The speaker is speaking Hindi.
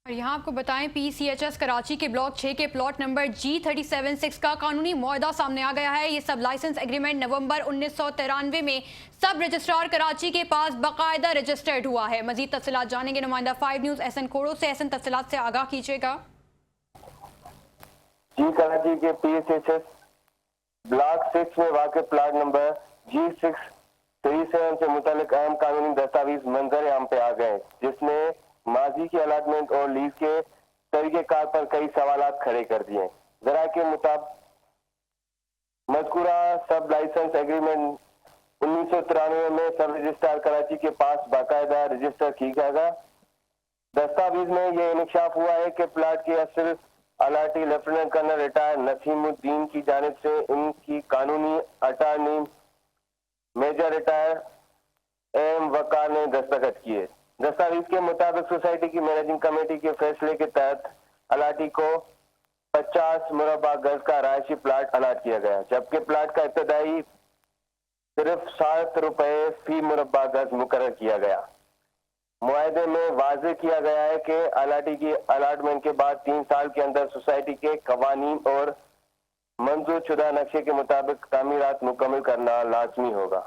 और यहाँ आपको बताएं PCHS कराची के ब्लॉक 6 के प्लॉट नंबर G376 का कानूनी मुआहदा सामने आ गया है। ये सब लाइसेंस एग्रीमेंट नवंबर 1993 में सब रजिस्ट्रार कराची के पास बाकायदा रजिस्टर्ड हुआ है। मजीद तफसीलात जानेंगे नुमाइंदा 5 न्यूज़ एहसन कोड़ो से। एहसन, तफसीलात से आगाह कीजिएगा। जी, कराची के PCHS ब्लॉक 6 में वाक़ प्लॉट नंबर G637 से मुतालिक अहम कानूनी दस्तावेज मंजर आम पे आ गए, जिसने माजी की अलाटमेंट और लीज के तरीक़ेकार पर कई सवालात खड़े कर दिए। जरा के मुताबिक मज़कूरा सब लाइसेंस एग्रीमेंट 1993 में सब रजिस्ट्रार कराची के पास बाकायदा रजिस्टर की जाएगा। दस्तावेज में यह इंकशाफ हुआ है कि प्लाट की असल allottee lieutenant colonel retire Nasimuddin की जानिब से इनकी कानूनी अटारनी मेजर रिटायर एम वकार ने दस्तखत किए। दस्तावेज के मुताबिक सोसाइटी की मैनेजिंग कमेटी के फैसले के तहत अलाटी को 50 मुरबा गज का रायशी प्लाट अलाट किया गया, जबकि प्लाट का इब्तदाई सिर्फ 7 रुपए फी मुरबा गज मुकर्रर किया गया। मुआहदे में वाज़ेह किया गया है कि अलाटी की अलाटमेंट के बाद 3 साल के अंदर सोसाइटी के कवानीन और मंजूर शुदा नक्शे के मुताबिक तामीरात मुकम्मल करना लाजमी होगा।